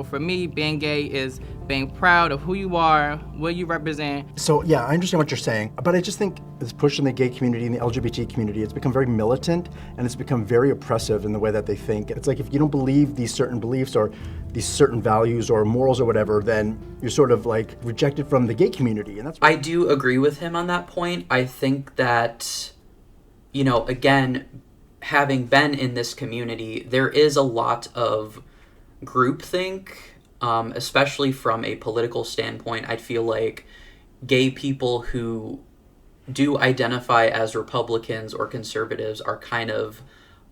For me, being gay is being proud of who you are, what you represent. So yeah, I understand what you're saying, but I just think this push in the gay community and the LGBT community, it's become very militant and it's become very oppressive in the way that they think. It's like if you don't believe these certain beliefs or these certain values or morals or whatever, then you're sort of like rejected from the gay community. And that's I do agree with him on that point. I think that, again, having been in this community, there is a lot of groupthink, especially from a political standpoint. I feel like gay people who do identify as Republicans or conservatives are kind of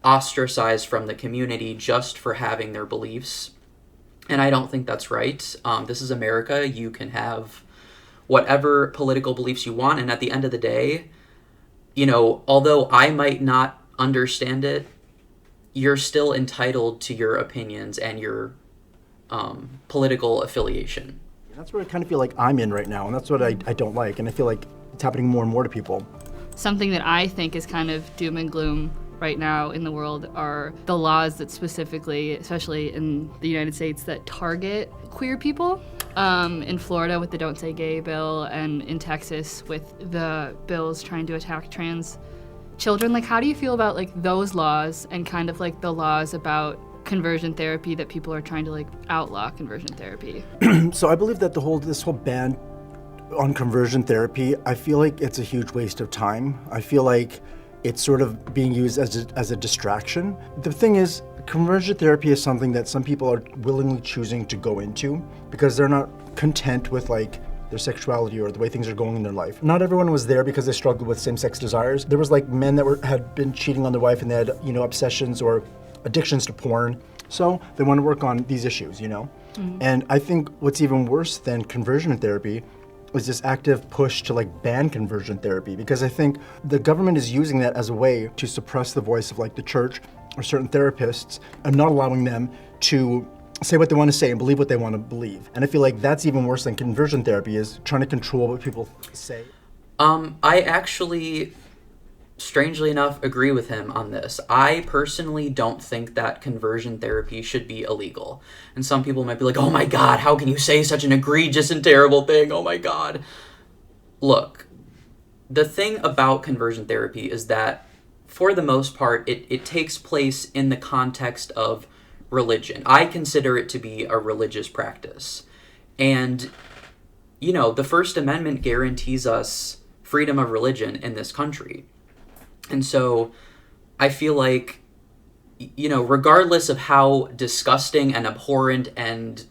ostracized from the community just for having their beliefs. And I don't think that's right. This is America. You can have whatever political beliefs you want. And at the end of the day, although I might not understand it, you're still entitled to your opinions and your political affiliation. That's where I kind of feel like I'm in right now, and that's what I don't like, and I feel like it's happening more and more to people. Something that I think is kind of doom and gloom right now in the world are the laws that specifically, especially in the United States, that target queer people. In Florida with the Don't Say Gay bill, and in Texas with the bills trying to attack trans children. Like, how do you feel about like those laws and kind of like the laws about conversion therapy that people are trying to like outlaw conversion therapy? So I believe that this whole ban on conversion therapy, I feel like it's a huge waste of time. I feel like it's sort of being used as a distraction. The thing is, conversion therapy is something that some people are willingly choosing to go into because they're not content with like their sexuality or the way things are going in their life. Not everyone was there because they struggled with same-sex desires. There was like men that had been cheating on their wife and they had, obsessions or addictions to porn. So they want to work on these issues, Mm-hmm. And I think what's even worse than conversion therapy is this active push to like ban conversion therapy, because I think the government is using that as a way to suppress the voice of like the church or certain therapists and not allowing them to say what they want to say and believe what they want to believe. And I feel like that's even worse than conversion therapy, is trying to control what people say. I actually, strangely enough, agree with him on this. I personally don't think that conversion therapy should be illegal. And some people might be like, oh my God, how can you say such an egregious and terrible thing? Oh my God. Look, the thing about conversion therapy is that for the most part, it takes place in the context of religion. I consider it to be a religious practice. And, the First Amendment guarantees us freedom of religion in this country. And so I feel like, regardless of how disgusting and abhorrent and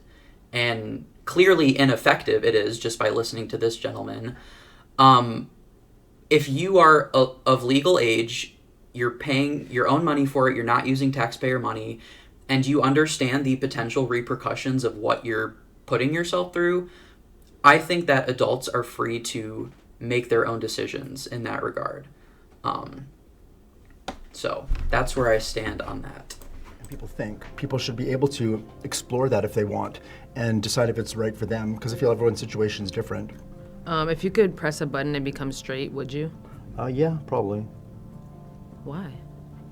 clearly ineffective it is just by listening to this gentleman, if you are of legal age, you're paying your own money for it, you're not using taxpayer money, and you understand the potential repercussions of what you're putting yourself through, I think that adults are free to make their own decisions in that regard. So that's where I stand on that. People think people should be able to explore that if they want and decide if it's right for them, because I feel everyone's situation is different. If you could press a button and become straight, would you? Yeah, probably. Why?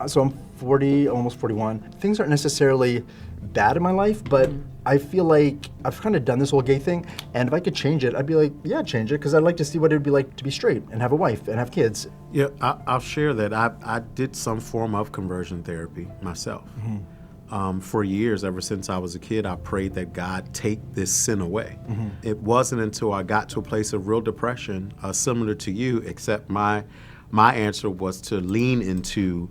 So I'm 40, almost 41. Things aren't necessarily bad in my life, but I feel like I've kind of done this whole gay thing, and if I could change it, I'd be like, yeah, change it, because I'd like to see what it would be like to be straight and have a wife and have kids. Yeah, I'll share that. I did some form of conversion therapy myself. Mm-hmm. For years, ever since I was a kid, I prayed that God take this sin away. Mm-hmm. It wasn't until I got to a place of real depression, similar to you, except my answer was to lean into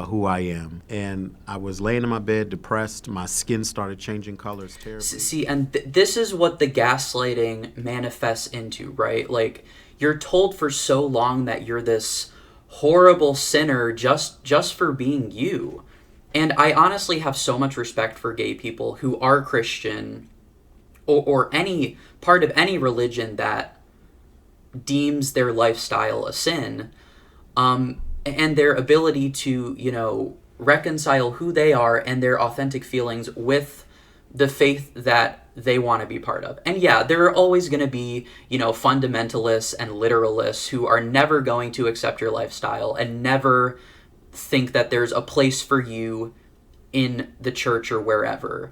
who I am. And I was laying in my bed, depressed. My skin started changing colors terribly. See, and this is what the gaslighting manifests into, right? Like, you're told for so long that you're this horrible sinner just for being you. And I honestly have so much respect for gay people who are Christian or any part of any religion that deems their lifestyle a sin. And their ability to, reconcile who they are and their authentic feelings with the faith that they want to be part of. And yeah, there are always going to be, fundamentalists and literalists who are never going to accept your lifestyle and never think that there's a place for you in the church or wherever.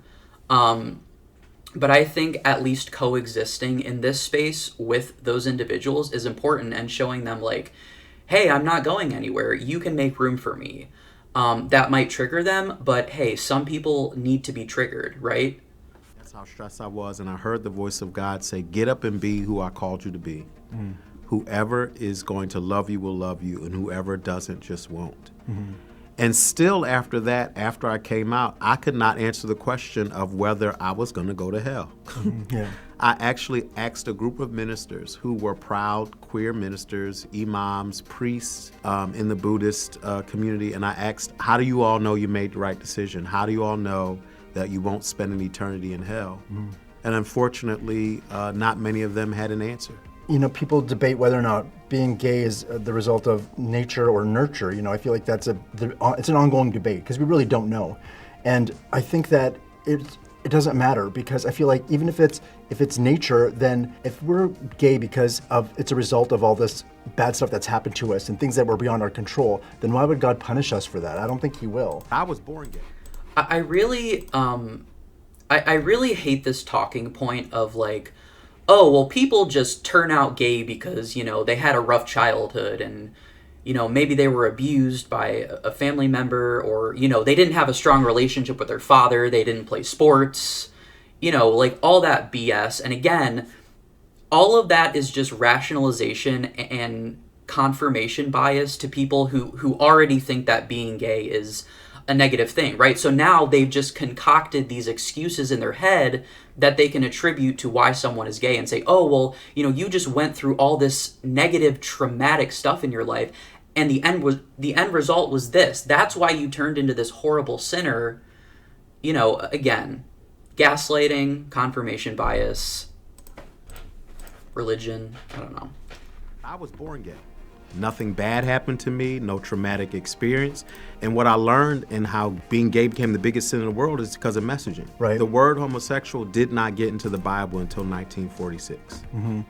But I think at least coexisting in this space with those individuals is important, and showing them like, hey, I'm not going anywhere. You can make room for me. That might trigger them, but hey, some people need to be triggered, right? That's how stressed I was, and I heard the voice of God say, get up and be who I called you to be. Whoever is going to love you will love you, and whoever doesn't just won't. And still after that, after I came out, I could not answer the question of whether I was going to go to hell. Yeah. I actually asked a group of ministers who were proud queer ministers, imams, priests in the Buddhist community, and I asked, how do you all know you made the right decision? How do you all know that you won't spend an eternity in hell? And unfortunately, not many of them had an answer. You know, people debate whether or not being gay is the result of nature or nurture. You know, I feel like it's an ongoing debate because we really don't know. And I think that it doesn't matter, because I feel like even if it's nature, then if we're gay because it's a result of all this bad stuff that's happened to us and things that were beyond our control, then why would God punish us for that? I don't think he will. I was born gay. I really hate this talking point of like, oh, well, people just turn out gay because, you know, they had a rough childhood and, you know, maybe they were abused by a family member, or, you know, they didn't have a strong relationship with their father, they didn't play sports, you know, like all that BS. And again, all of that is just rationalization and confirmation bias to people who already think that being gay is a negative thing, right? So now they've just concocted these excuses in their head that they can attribute to why someone is gay and say, oh, well, you know, you just went through all this negative, traumatic stuff in your life, and the end result was this. That's why you turned into this horrible sinner. You know, again, gaslighting, confirmation bias, religion, I don't know. I was born gay. Nothing bad happened to me, no traumatic experience. And what I learned in how being gay became the biggest sin in the world is because of messaging. Right. The word homosexual did not get into the Bible until 1946.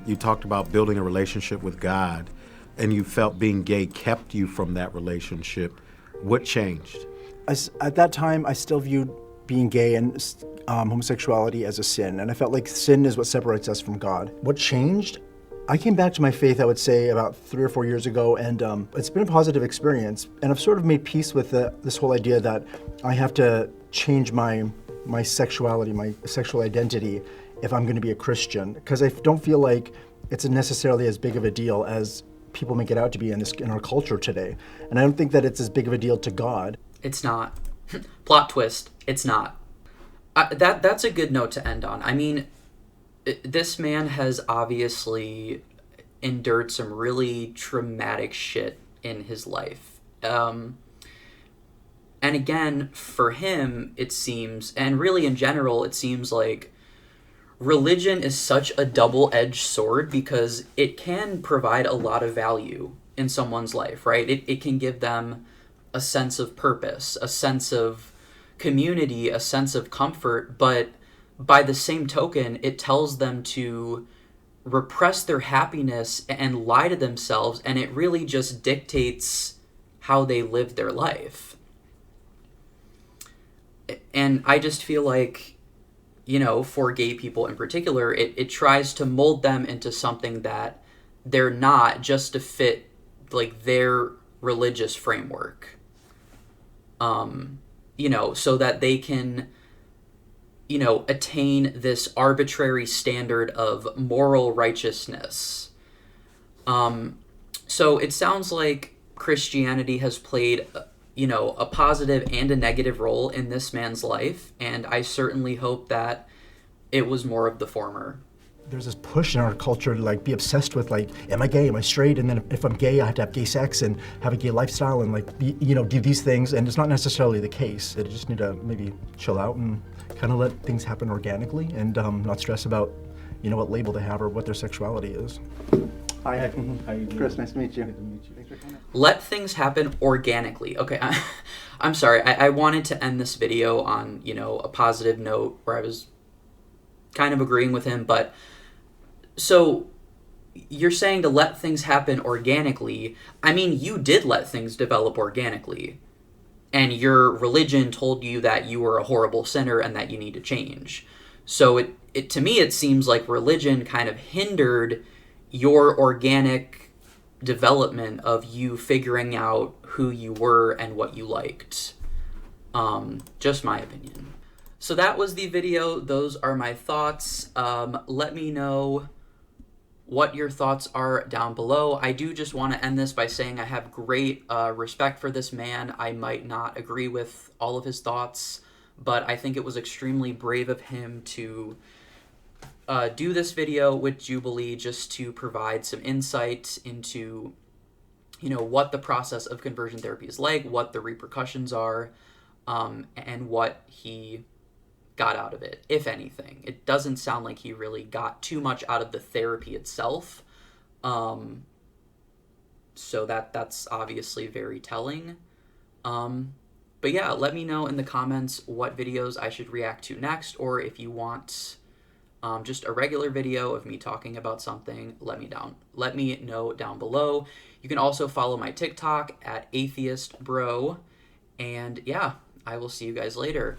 You talked about building a relationship with God, and you felt being gay kept you from that relationship. What changed? At that time, I still viewed being gay and homosexuality as a sin, and I felt like sin is what separates us from God. What changed? I came back to my faith, I would say, about 3 or 4 years ago, and it's been a positive experience. And I've sort of made peace with this whole idea that I have to change my sexuality, my sexual identity, if I'm going to be a Christian, because I don't feel like it's necessarily as big of a deal as people make it out to be in our culture today. And I don't think that it's as big of a deal to God. It's not. Plot twist, it's not. That's a good note to end on. I mean, this man has obviously endured some really traumatic shit in his life. And again, for him, it seems, and really in general, it seems like religion is such a double-edged sword because it can provide a lot of value in someone's life, right? It can give them a sense of purpose, a sense of community, a sense of comfort, but by the same token, it tells them to repress their happiness and lie to themselves, and it really just dictates how they live their life. And I just feel like, you know, for gay people in particular, it tries to mold them into something that they're not, just to fit, like, their religious framework. You know, so that they can, you know, attain this arbitrary standard of moral righteousness. So it sounds like Christianity has played, you know, a positive and a negative role in this man's life, and I certainly hope that it was more of the former. There's this push in our culture to like be obsessed with like, am I gay, am I straight, and then if I'm gay I have to have gay sex and have a gay lifestyle and like be, you know, do these things, and it's not necessarily the case. They just need to maybe chill out and kind of let things happen organically and not stress about, you know, what label they have or what their sexuality is. Hi, how you doing? Chris, nice to meet you. Good to meet you. Thanks for coming. Let things happen organically. Okay, I'm sorry. I wanted to end this video on, you know, a positive note where I was kind of agreeing with him, but so you're saying to let things happen organically. I mean, you did let things develop organically, and your religion told you that you were a horrible sinner and that you need to change. So it to me, it seems like religion kind of hindered your organic development of you figuring out who you were and what you liked. Just my opinion. So that was the video. Those are my thoughts. Let me know what your thoughts are down below. I do just want to end this by saying I have great respect for this man. I might not agree with all of his thoughts, but I think it was extremely brave of him to do this video with Jubilee just to provide some insight into, you know, what the process of conversion therapy is like, what the repercussions are, and what he got out of it, if anything. It doesn't sound like he really got too much out of the therapy itself. So that's obviously very telling. But yeah, let me know in the comments what videos I should react to next, or if you want just a regular video of me talking about something, let me know down below. You can also follow my TikTok at atheistbro, and yeah, I will see you guys later.